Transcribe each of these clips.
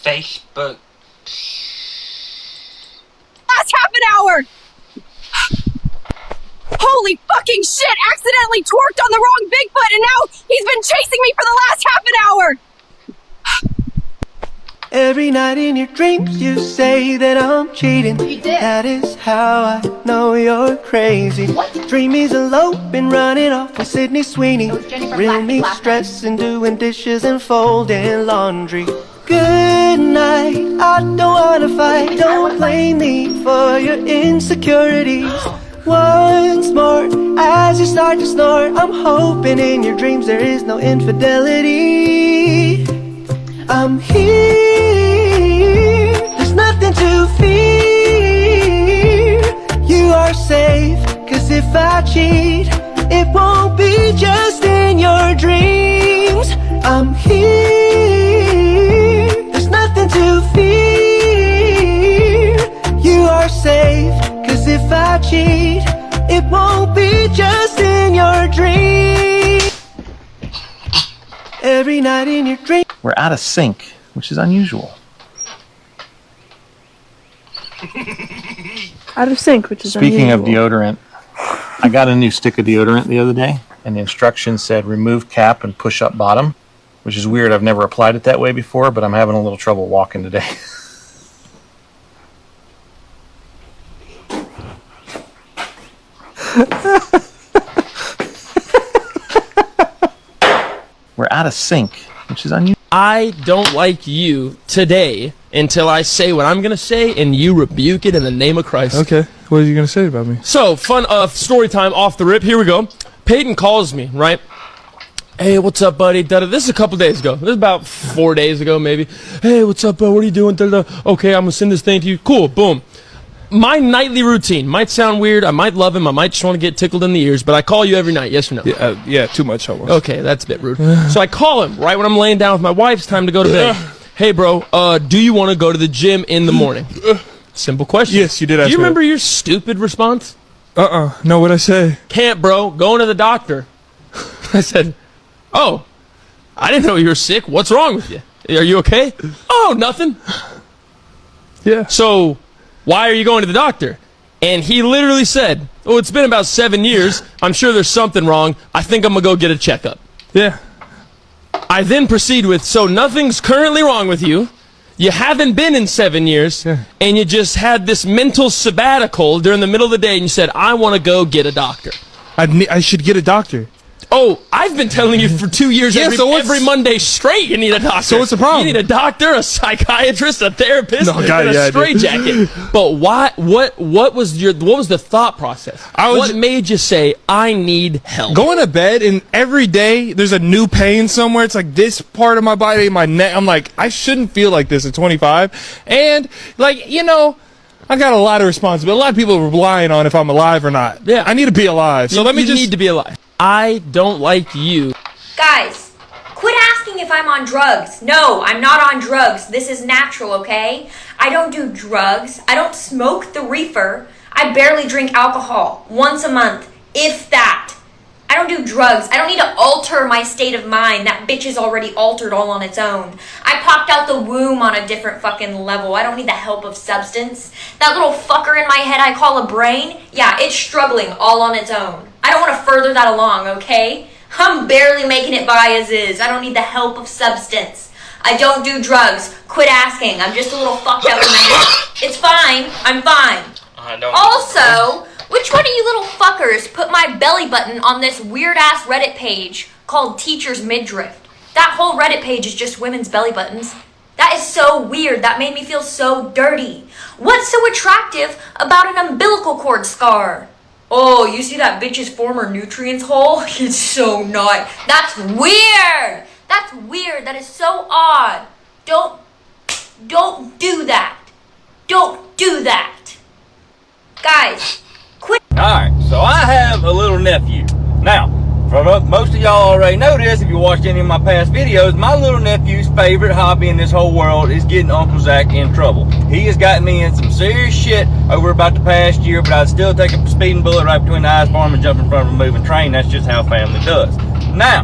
Facebook. Last half an hour! Holy fucking shit! Accidentally twerked on the wrong Bigfoot and now he's been chasing me for the last half an hour! Every night in your dreams you say that I'm cheating. You did. That is how I know you're crazy. What? Dream he's eloping, running off with Sydney Sweeney. It was Jennifer Real Black, me Black. stressing, doing dishes and folding laundry. Good night, I don't wanna fight. Don't blame me for your insecurities. Once more, as you start to snore, I'm hoping in your dreams there is no infidelity. I'm here, there's nothing to fear. You are safe, cause if I cheat, it won't be just in your dreams. I'm here, there's nothing to fear. You are safe, cause if I cheat, it won't be just in your dreams. Every night in your dreams. We're out of sync, which is unusual. Out of sync, which is Speaking of unusual. deodorant, I got a new stick of deodorant the other day, and the instructions said remove cap and push up bottom, which is weird. I've never applied it that way before, but I'm having a little trouble walking today. We're out of sync, which is unusual. I don't like you today until I say what I'm gonna say and you rebuke it in the name of Christ. Okay, what are you gonna say about me? So, fun story time off the rip. Here we go. Peyton calls me, right? Hey, what's up, buddy? Da-da. This is a couple days ago. This is about 4 days ago, maybe. Hey, what's up, bud? What are you doing? Da-da. Okay, I'm gonna send this thing to you. Cool, boom. My nightly routine might sound weird. I might love him. I might just want to get tickled in the ears, but I call you every night, yes or no? Yeah, too much almost. Okay, that's a bit rude. So I call him right when I'm laying down with my wife. It's time to go to bed. Hey, bro, do you want to go to the gym in the morning? Simple question. Yes, you did ask Do you me that. remember your stupid response? No, what'd I say? Can't, bro. Going to the doctor. I said, oh, I didn't know you were sick. What's wrong with you? Are you okay? Oh, nothing. Yeah. So, why are you going to the doctor? And he literally said, oh, it's been about 7 years. I'm sure there's something wrong. I think I'm going to go get a checkup. Yeah. I then proceed with, so nothing's currently wrong with you. You haven't been in 7 years. Yeah. And you just had this mental sabbatical during the middle of the day and you said, I want to go get a doctor. I should get a doctor. Oh, I've been telling you for 2 years, Yeah, so what's- every Monday straight you need a doctor. So what's the problem? You need a doctor, a psychiatrist, a therapist, No, God, and yeah, a straitjacket. But why? What was the thought process? What made you say I need help? Going to bed and every day there's a new pain somewhere. It's like this part of my body, my neck. I'm like, I shouldn't feel like this at 25. And like, you know, I got a lot of responsibility. A lot of people are relying on if I'm alive or not. Yeah. I need to be alive. So let me you just need to be alive. I don't like you. Guys, quit asking if I'm on drugs. No, I'm not on drugs. This is natural, okay? I don't do drugs. I don't smoke the reefer. I barely drink alcohol once a month, if that. I don't do drugs. I don't need to alter my state of mind. That bitch is already altered all on its own. I popped out the womb on a different fucking level. I don't need the help of substance. That little fucker in my head I call a brain, yeah, it's struggling all on its own. I don't want to further that along, okay? I'm barely making it by as is. I don't need the help of substance. I don't do drugs. Quit asking. I'm just a little fucked up in my head. It's fine. I'm fine. Also, which one of you little fuckers put my belly button on this weird-ass Reddit page called Teacher's Midriff? That whole Reddit page is just women's belly buttons. That is so weird. That made me feel so dirty. What's so attractive about an umbilical cord scar? Oh, you see that bitch's former nutrients hole? It's so not. That's weird. That's weird. That is so odd. Don't do that. Don't do that. Guys, quit. Alright, so I have a little nephew. Now, most of y'all already know this if you watched any of my past videos. My little nephew's favorite hobby in this whole world is getting Uncle Zach in trouble. He has gotten me in some serious shit over about the past year, but I'd still take a speeding bullet right between the eyes for him and jump in front of a moving train. That's just how family does. Now,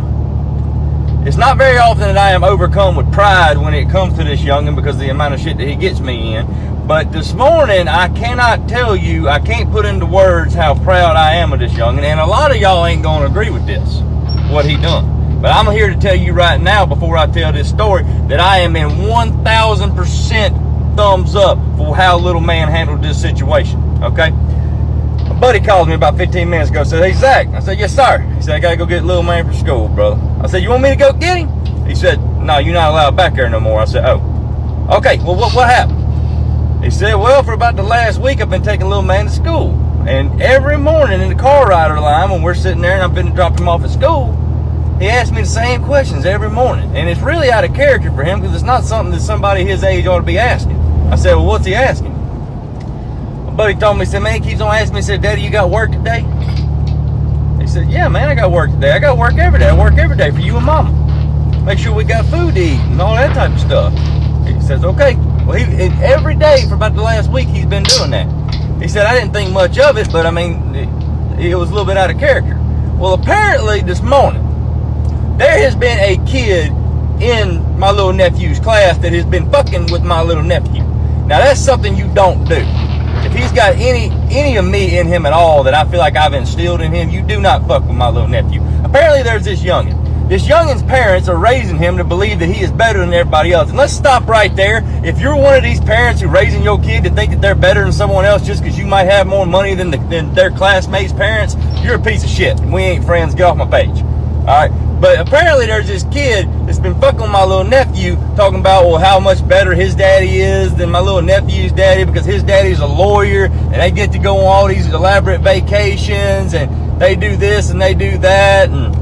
It's not very often that I am overcome with pride when it comes to this youngin because of the amount of shit that he gets me in. But this morning, I cannot tell you, I can't put into words how proud I am of this youngin. And a lot of y'all ain't gonna agree with this, what he done. But I'm here to tell you right now, before I tell this story, that I am in 1,000% thumbs up for how little man handled this situation, okay? My buddy called me about 15 minutes ago, said, "Hey, Zach." I said, "Yes, sir." He said, "I gotta go get little man from school, brother." I said, "You want me to go get him?" He said, "No, you're not allowed back there no more." I said, "Oh, okay, well, what happened?" He said, "Well, for about the last week, I've been taking little man to school. And every morning in the car rider line, when we're sitting there and I've been to drop him off at school, he asks me the same questions every morning. And it's really out of character for him because it's not something that somebody his age ought to be asking." I said, "Well, what's he asking?" My buddy told me, he said, "Man, he keeps on asking me," he said, "Daddy, you got work today?" He said, "Yeah, man, I got work today. I got work every day. I work every day for you and Mama. Make sure we got food to eat and all that type of stuff." He says, "Okay." Well, every day for about the last week, he's been doing that. He said, "I didn't think much of it, but I mean, it was a little bit out of character." Well, apparently this morning, there has been a kid in my little nephew's class that has been fucking with my little nephew. Now, that's something you don't do. If he's got any of me in him at all that I feel like I've instilled in him, you do not fuck with my little nephew. Apparently, there's this youngin'. This youngin's parents are raising him to believe that he is better than everybody else. And let's stop right there. If you're one of these parents who are raising your kid to think that they're better than someone else just because you might have more money than their classmates' parents, you're a piece of shit. And we ain't friends. Get off my page. All right? But apparently there's this kid that's been fucking with my little nephew, talking about, well, how much better his daddy is than my little nephew's daddy because his daddy's a lawyer and they get to go on all these elaborate vacations and they do this and they do that. And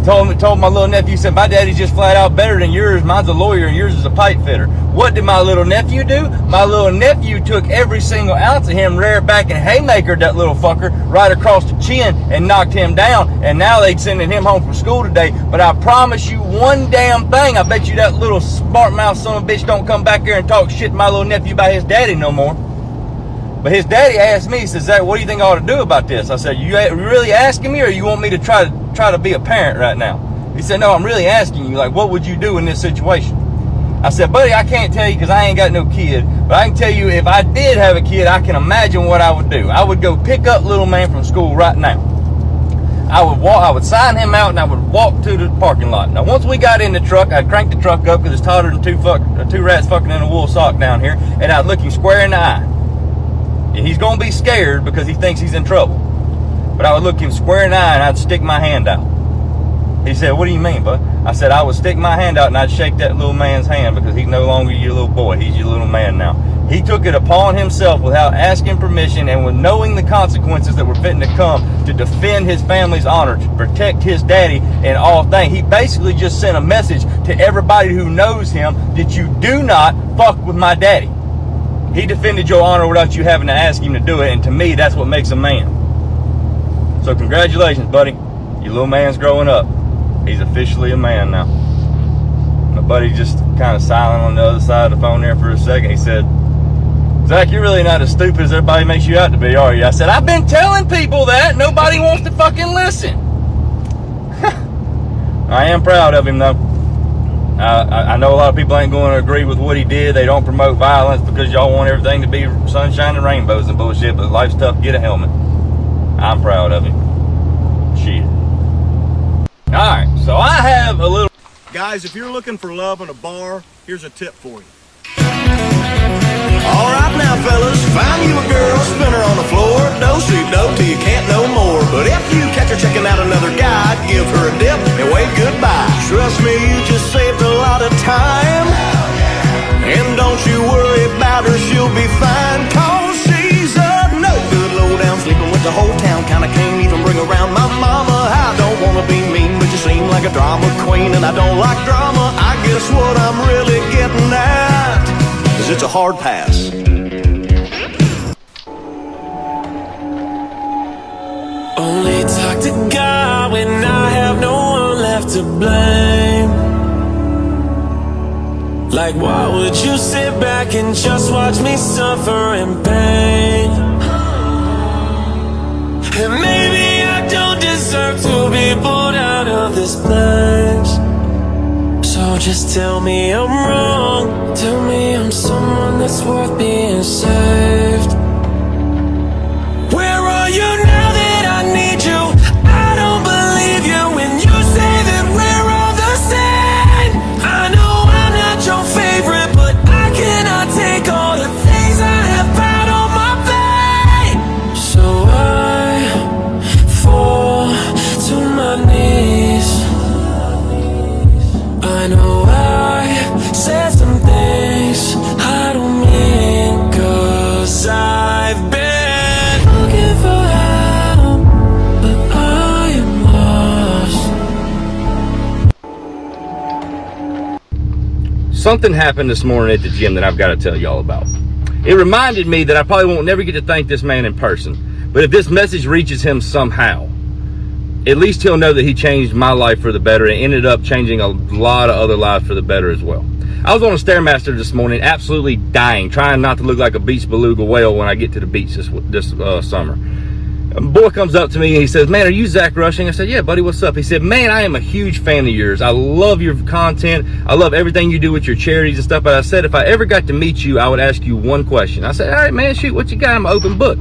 told my little nephew, said, "My daddy's just flat out better than yours. Mine's a lawyer and yours is a pipe fitter." What did my little nephew do? My little nephew took every single ounce of him, rear back and haymakered that little fucker right across the chin and knocked him down. And now they sending him home from school today. But I promise you one damn thing. I bet you that little smart mouth son of a bitch don't come back here and talk shit to my little nephew about his daddy no more. But his daddy asked me, he says, "Zach, what do you think I ought to do about this?" I said, "You really asking me or you want me to try to be a parent right now?" He said, "No, I'm really asking you, like, what would you do in this situation?" I said, "Buddy, I can't tell you because I ain't got no kid, but I can tell you if I did have a kid, I can imagine what I would do. I would go pick up little man from school right now. I would sign him out and I would walk to the parking lot. Now, once we got in the truck, I'd crank the truck up because it's taller than two rats fucking in a wool sock down here, and I'd look him square in the eye. And he's going to be scared because he thinks he's in trouble. But I would look him square in the eye and I'd stick my hand out." He said, "What do you mean, bud?" I said, "I would stick my hand out and I'd shake that little man's hand because he's no longer your little boy. He's your little man now." He took it upon himself without asking permission and with knowing the consequences that were fitting to come to defend his family's honor, to protect his daddy and all things. He basically just sent a message to everybody who knows him that you do not fuck with my daddy. He defended your honor without you having to ask him to do it, and to me, that's what makes a man. So congratulations, buddy. Your little man's growing up. He's officially a man now." My buddy just kind of silent on the other side of the phone there for a second. He said, "Zach, you're really not as stupid as everybody makes you out to be, are you?" I said, "I've been telling people that. Nobody wants to fucking listen." I am proud of him, though. I know a lot of people ain't going to agree with what he did. They don't promote violence because y'all want everything to be sunshine and rainbows and bullshit, but life's tough. Get a helmet. I'm proud of him. Shit. Alright, so I have a little... Guys, if you're looking for love in a bar, here's a tip for you. Alright now, fellas, find you a girl, spin her on the floor. Do-si-do till you can't no more. But if you catch her checking out another guy, give her a dip and wave goodbye. Trust me, you just saved a lot of time. And don't you worry about her, she'll be fine. Cause she's a no good low down, sleeping with the whole town. Kinda can't even bring around my mama. I don't wanna be mean, but you seem like a drama queen, and I don't like drama. I guess what I'm really getting at is it's a hard pass. Only talk to God when I have no one left to blame. Like, why would you sit back and just watch me suffer in pain? And maybe I don't deserve to be pulled out of this place. So just tell me I'm wrong. Tell me I'm someone that's worth being saved. Where are you now that I need you? I don't believe you when you say that we're all the same. I know I'm not your favorite, but I cannot take all the things I have found on my plate. So I fall to my knees. I know I said some things I don't mean, 'cause I've been looking for help, but I am lost. Something happened this morning at the gym that I've got to tell y'all about. It reminded me that I probably won't never get to thank this man in person, but if this message reaches him somehow, at least he'll know that he changed my life for the better and ended up changing a lot of other lives for the better as well. I was on a Stairmaster this morning, absolutely dying, trying not to look like a beach beluga whale when I get to the beach this summer. A boy comes up to me and he says, "Man, are you Zach Rushing?" I said, "Yeah, buddy, what's up?" He said, "Man, I am a huge fan of yours. I love your content. I love everything you do with your charities and stuff. But I said, if I ever got to meet you, I would ask you one question." I said, "All right, man, shoot, what you got? I'm an open book."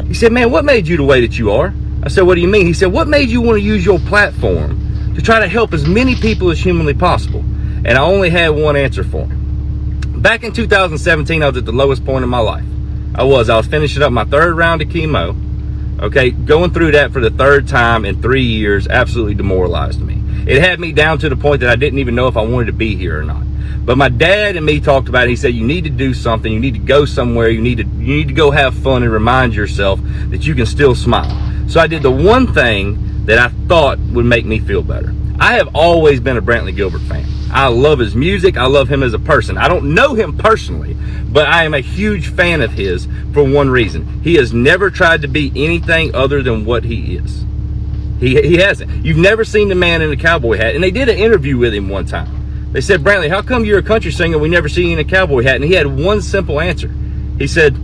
He said, "Man, what made you the way that you are?" I said, "What do you mean?" He said, "What made you want to use your platform to try to help as many people as humanly possible?" And I only had one answer for him. Back in 2017, I was at the lowest point in my life. I was finishing up my 3rd round of chemo. Okay, going through that for the 3rd time in 3 years absolutely demoralized me. It had me down to the point that I didn't even know if I wanted to be here or not. But my dad and me talked about it. He said, "You need to do something. You need to go somewhere. You need to go have fun and remind yourself that you can still smile." So I did the one thing that I thought would make me feel better. I have always been a Brantley Gilbert fan. I love his music. I love him as a person. I don't know him personally, but I am a huge fan of his for one reason. He has never tried to be anything other than what he is. He hasn't. You've never seen the man in a cowboy hat. And they did an interview with him one time. They said, "Brantley, how come you're a country singer and we never see you in a cowboy hat?" And he had one simple answer. He said,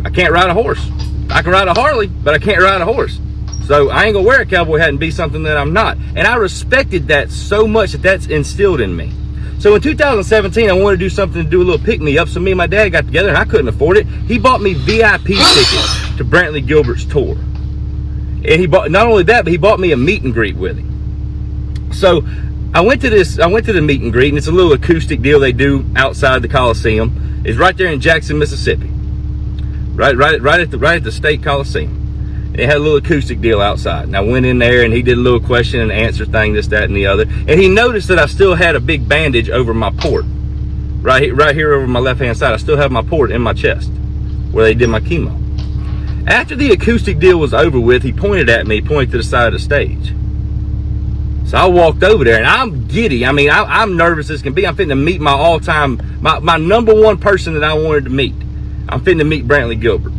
"I can't ride a horse. I can ride a Harley, but I can't ride a horse. So I ain't gonna wear a cowboy hat and be something that I'm not." And I respected that so much that that's instilled in me. So in 2017, I wanted to do something to do a little pick-me-up. So me and my dad got together and I couldn't afford it. He bought me VIP tickets to Brantley Gilbert's tour. And he bought, not only that, but he bought me a meet and greet with him. So I went to the meet and greet, and it's a little acoustic deal they do outside the Coliseum. It's right there in Jackson, Mississippi. Right at the State Coliseum. It had a little acoustic deal outside. And I went in there and he did a little question and answer thing, this, that, and the other. And he noticed that I still had a big bandage over my port. Right here over my left-hand side. I still have my port in my chest where they did my chemo. After the acoustic deal was over with, he pointed at me, pointed to the side of the stage. So I walked over there and I'm giddy. I mean, I'm nervous as can be. I'm fitting to meet my all-time, my number one person that I wanted to meet. I'm fitting to meet Brantley Gilbert.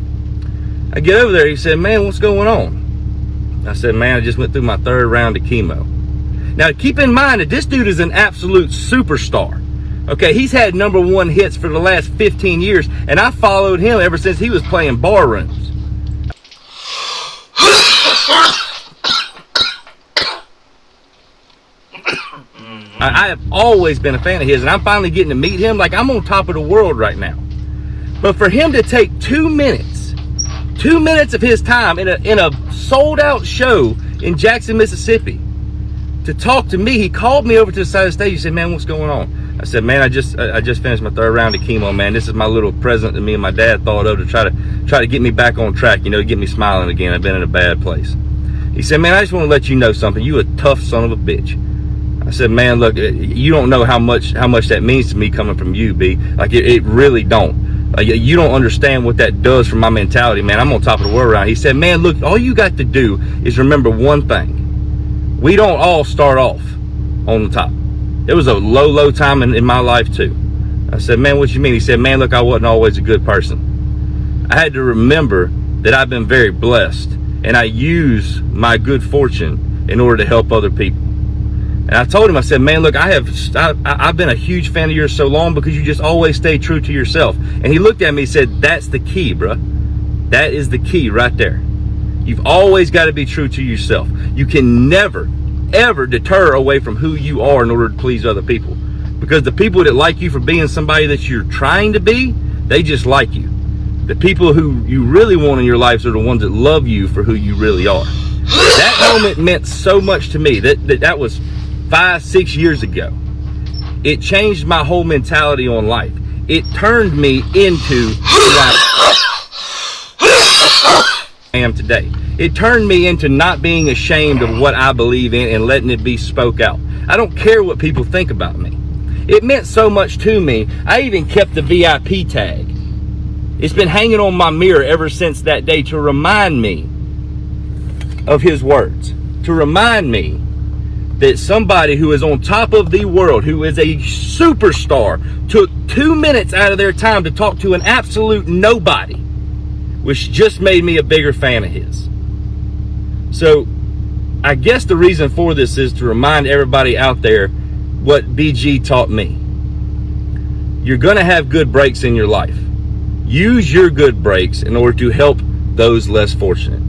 I get over there, he said, "Man, what's going on?" I said, "Man, I just went through my 3rd round of chemo." Now, keep in mind that this dude is an absolute superstar. Okay, he's had #1 hits for the last 15 years, and I followed him ever since he was playing bar rooms. I have always been a fan of his, and I'm finally getting to meet him. Like, I'm on top of the world right now. But for him to take 2 minutes of his time in a sold-out show in Jackson, Mississippi, to talk to me, he called me over to the side of the stage. He said, "Man, what's going on?" I said, "Man, I just finished my 3rd round of chemo, man. This is my little present that me and my dad thought of to try to get me back on track, you know, get me smiling again. I've been in a bad place." He said, "Man, I just want to let you know something. You a tough son of a bitch." I said, "Man, look, you don't know how much that means to me coming from you, B. Like, it really don't. You don't understand what that does for my mentality, man. I'm on top of the world around." He said, "Man, look, all you got to do is remember one thing. We don't all start off on the top. It was a low time in my life too." I said, "Man, what you mean?" He said, "Man, look, I wasn't always a good person. I had to remember that I've been very blessed, and I use my good fortune in order to help other people." And I told him, I said, "Man, look, I've been a huge fan of yours so long because you just always stay true to yourself." And he looked at me and said, "That's the key, bruh. That is the key right there. You've always got to be true to yourself. You can never, ever deter away from who you are in order to please other people. Because the people that like you for being somebody that you're trying to be, they just like you. The people who you really want in your life are the ones that love you for who you really are. That moment meant so much to me. That was 5-6 years ago. It changed my whole mentality on life. It turned me into who I am today. It turned me into not being ashamed of what I believe in and letting it be spoke out. I don't care what people think about me. It meant so much to me, I even kept the VIP tag. It's been hanging on my mirror ever since that day to remind me of his words. To remind me that somebody who is on top of the world, who is a superstar, took 2 minutes out of their time to talk to an absolute nobody, which just made me a bigger fan of his. So I guess the reason for this is to remind everybody out there what BG taught me. You're gonna have good breaks in your life. Use your good breaks in order to help those less fortunate.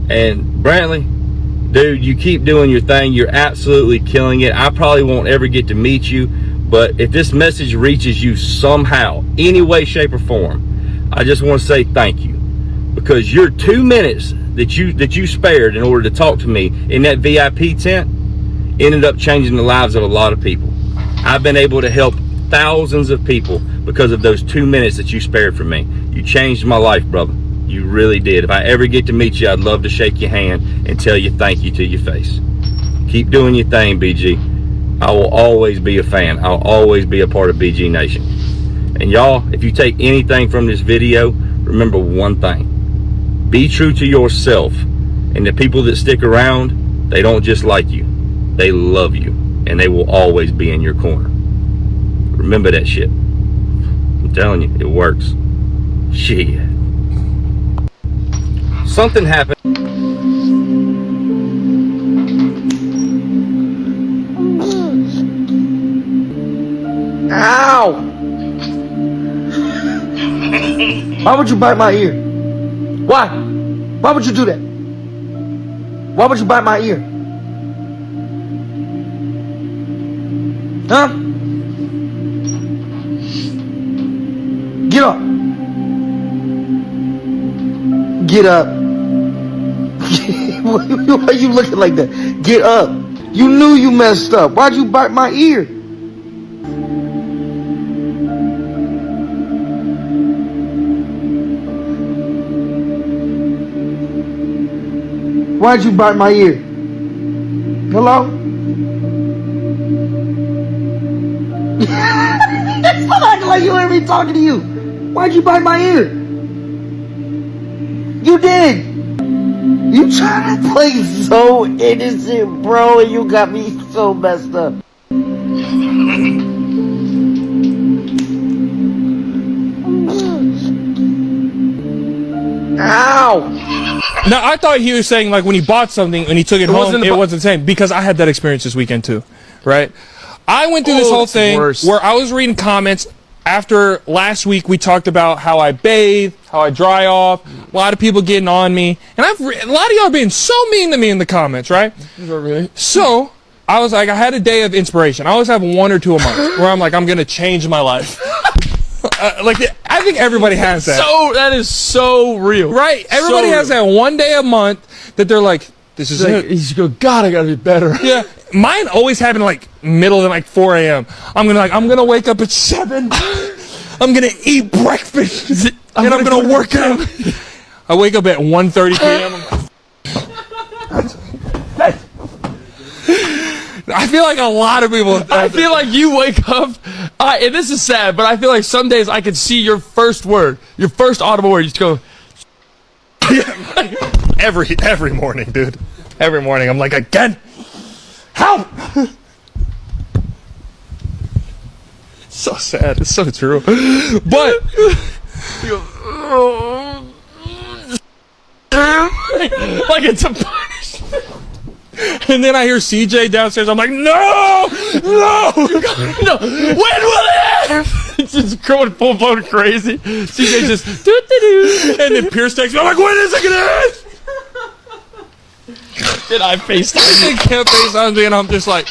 And Brantley, dude, you keep doing your thing. You're absolutely killing it. I probably won't ever get to meet you, but if this message reaches you somehow, any way, shape, or form, I just want to say thank you, because your 2 minutes that you spared in order to talk to me in that VIP tent ended up changing the lives of a lot of people. I've been able to help thousands of people because of those 2 minutes that you spared for me. You changed my life, brother. You really did. If I ever get to meet you, I'd love to shake your hand and tell you thank you to your face. Keep doing your thing, BG. I will always be a fan. I'll always be a part of BG Nation. And y'all, if you take anything from this video, remember one thing. Be true to yourself. And the people that stick around, they don't just like you. They love you. And they will always be in your corner. Remember that shit. I'm telling you, it works. Shit. Something happened. Ow! Why would you bite my ear? Why? Why would you do that? Why would you bite my ear? Huh? Get up. Get up. Why are you looking like that? Get up. You knew you messed up. Why'd you bite my ear? Why'd you bite my ear? Hello? It's not acting like you heard me talking to you. Why'd you bite my ear? You did. You trying to play so innocent, bro, and you got me so messed up. Ow! Now, I thought he was saying, like, when he bought something and he took it home, it wasn't the same. Because I had that experience this weekend, too. Right? I went through this whole thing where I was reading comments after last week. We talked about how I bathe, how I dry off, a lot of people getting on me. And a lot of y'all are being so mean to me in the comments, right? So, I was like, I had a day of inspiration. I always have 1 or 2 a month where I'm like, I'm going to change my life. I think everybody has that. That is so real. Right? Everybody has that one day a month that they're like, this is it. You go, God, I gotta be better. Yeah. Mine always happen like middle of like 4 a.m. I'm gonna wake up at 7. I'm gonna eat breakfast. And I'm gonna work out. I wake up at 1:30 p.m. I feel like a lot of people. I feel like you wake up, and this is sad, but I feel like some days I can see your first word, your first audible word. You just go. Every morning, dude. Every morning, I'm like, again. Help! So sad. It's so true. But like it's a punishment. And then I hear CJ downstairs. I'm like, no! No! No! When will it end? It's just going full blown crazy. CJ just doo-doo-doo. And then Pierce texts me. I'm like, when is it gonna end? Did I FaceTime? I can't FaceTime me, and I'm just like,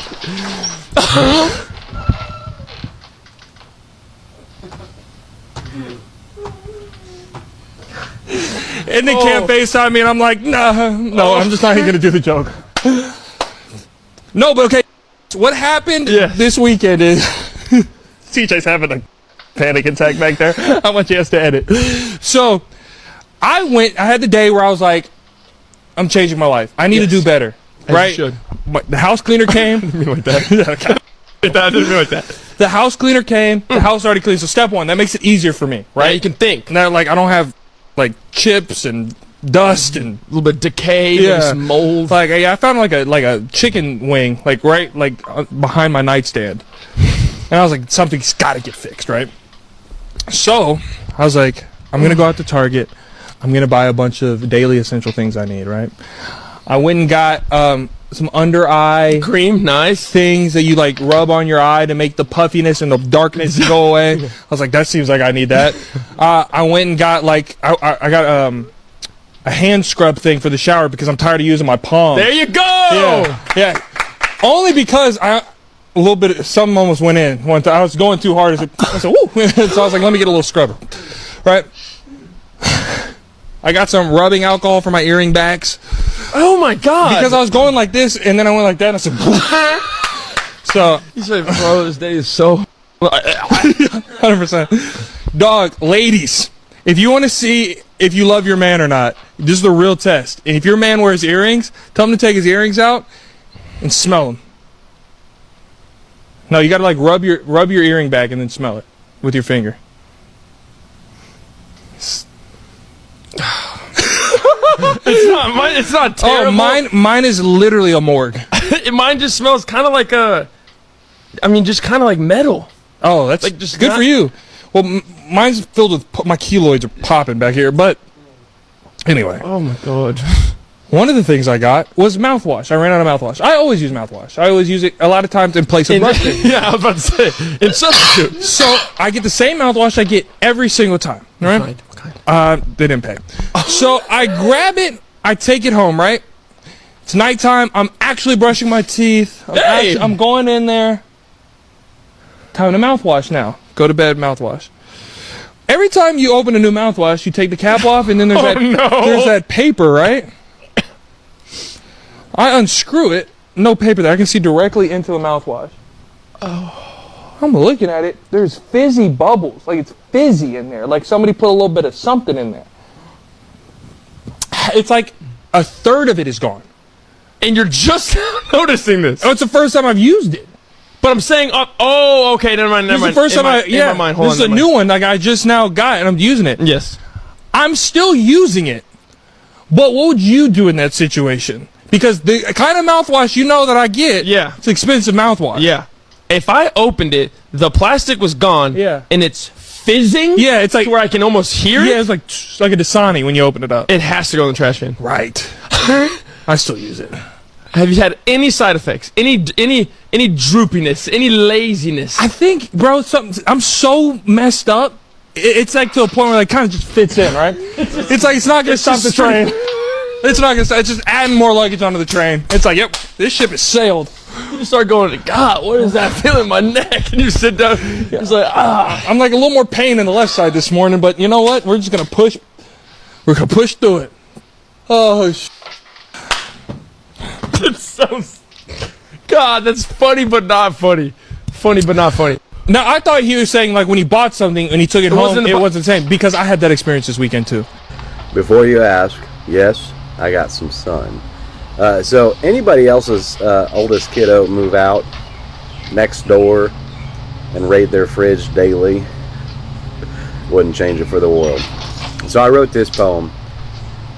And they can't FaceTime me, and I'm like, no, I'm just not even gonna do the joke. No, but okay. What happened this weekend is TJ's having a panic attack back there. How much he has to edit? So I had the day where I was like, I'm changing my life. I need to do better. Right? As you should. The house cleaner came. I didn't mean like that. I didn't mean like that. The house cleaner came. The house already clean. So step one, that makes it easier for me, right? Yeah, you can think. Now, like, I don't have like chips and dust and a little bit of decay, maybe some mold. Like, I found like a chicken wing, like behind my nightstand, and I was like, something's got to get fixed, right? So I was like, I'm gonna go out to Target. I'm gonna buy a bunch of daily essential things I need, right? I went and got some under eye cream, nice things that you like rub on your eye to make the puffiness and the darkness go away. I was like, that seems like I need that. I went and got like I got a hand scrub thing for the shower because I'm tired of using my palm. There you go. Yeah. Only because something almost went in one time. I was going too hard. I said, woo. So I was like, let me get a little scrubber, right? I got some rubbing alcohol for my earring backs. Oh my god! Because I was going like this, and then I went like that, and I said, so. You said, bro, this day is so. 100%. Dog, ladies, if you want to see if you love your man or not, this is the real test. And if your man wears earrings, tell him to take his earrings out and smell them. No, you gotta like rub your earring back and then smell it with your finger. It's not terrible. Oh, mine is literally a morgue. Mine just smells kind of like just kind of like metal. Oh, that's like just good for you. Well, mine's filled with my keloids are popping back here. But anyway. Oh my god. One of the things I got was mouthwash. I ran out of mouthwash. I always use mouthwash. I always use it a lot of times in place of brushing. Yeah, I was about to say in substitute. So I get the same mouthwash I get every single time. Right? What kind? They didn't pay. So I grab it. I take it home. Right? It's nighttime. I'm actually brushing my teeth. I'm going in there. Time to mouthwash now. Go to bed, mouthwash. Every time you open a new mouthwash, you take the cap off, and then there's there's that paper, right? I unscrew it. No paper there. I can see directly into the mouthwash. Oh. I'm looking at it. There's fizzy bubbles. Like it's fizzy in there. Like somebody put a little bit of something in there. It's like a third of it is gone. And you're just noticing this. Oh, it's the first time I've used it. But I'm saying, okay, never mind. This is the first time this is a new one like I just now got, and I'm using it. Yes. I'm still using it. But what would you do in that situation? Because the kind of mouthwash you know that I get, it's expensive mouthwash. Yeah. If I opened it, the plastic was gone, and it's fizzing. Yeah, it's like to where I can almost hear it. Yeah, it's like a Dasani when you open it up. It has to go in the trash can. Right. I still use it. Have you had any side effects? Any droopiness? Any laziness? I think, bro, I'm so messed up. It's like to a point where it kind of just fits in, right? It's like it's not gonna stop the train. It's not gonna stop. It's just adding more luggage onto the train. It's like, yep, this ship has sailed. You start going, God, what is that feeling in my neck? And you sit down. It's like, I'm like a little more pain in the left side this morning, but you know what? We're just gonna push. We're gonna push through it. Oh. That sounds. God, that's funny but not funny. Funny but not funny. Now, I thought he was saying, like, when he bought something and he took it home, it wasn't the same. Because I had that experience this weekend, too. Before you ask, yes, I got some sun. So, anybody else's oldest kiddo move out next door and raid their fridge daily, wouldn't change it for the world. So, I wrote this poem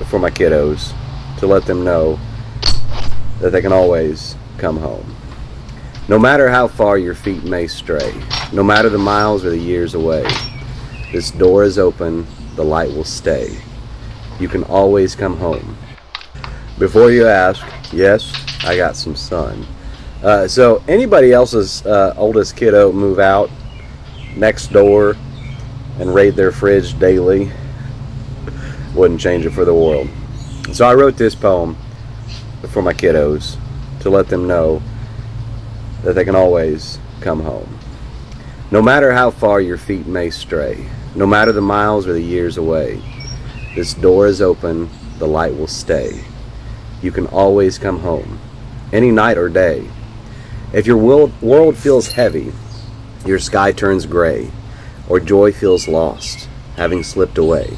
for my kiddos to let them know that they can always come home. No matter how far your feet may stray, no matter the miles or the years away, this door is open, the light will stay. You can always come home. Before you ask, yes, I got some sun. So anybody else's oldest kiddo move out next door and raid their fridge daily, wouldn't change it for the world. So I wrote this poem for my kiddos to let them know that they can always come home. No matter how far your feet may stray, No matter the miles or the years away, this door is open, the light will stay. You can always come home, any night or day. If your world feels heavy, your sky turns gray, or joy feels lost, having slipped away,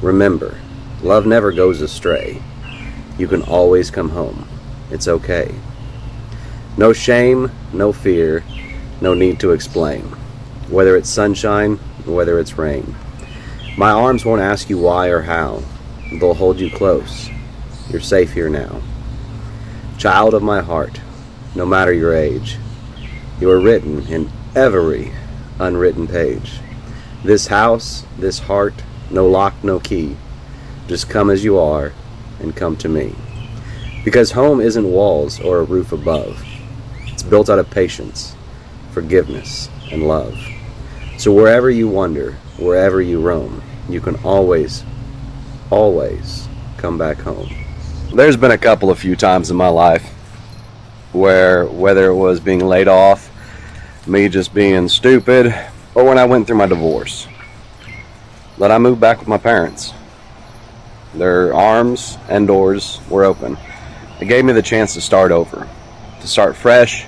remember, love never goes astray. You can always come home. It's okay. No shame, no fear, no need to explain. Whether it's sunshine, or whether it's rain. My arms won't ask you why or how. They'll hold you close. You're safe here now. Child of my heart, no matter your age, you are written in every unwritten page. This house, this heart, no lock, no key. Just come as you are and come to me. Because home isn't walls or a roof above. It's built out of patience, forgiveness, and love. So wherever you wander, wherever you roam, you can always, always come back home. There's been a few times in my life where, whether it was being laid off, me just being stupid, or when I went through my divorce, that I moved back with my parents. Their arms and doors were open. It gave me the chance to start over, to start fresh,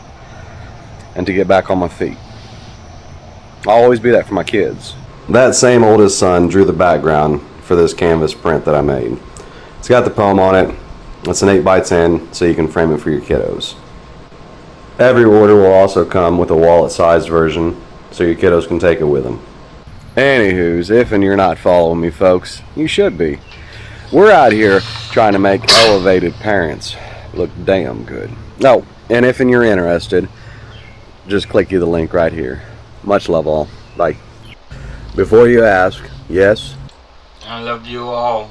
and to get back on my feet. I'll always be that for my kids. That same oldest son drew the background for this canvas print that I made. It's got the poem on it. It's an 8x10, so you can frame it for your kiddos. Every order will also come with a wallet-sized version, so your kiddos can take it with them. Anywho's, if and you're not following me, folks, you should be. We're out here trying to make elevated parents look damn good. Oh, and if and you're interested, just click you the link right here. Much love all. Bye. Before you ask, yes? I love you all.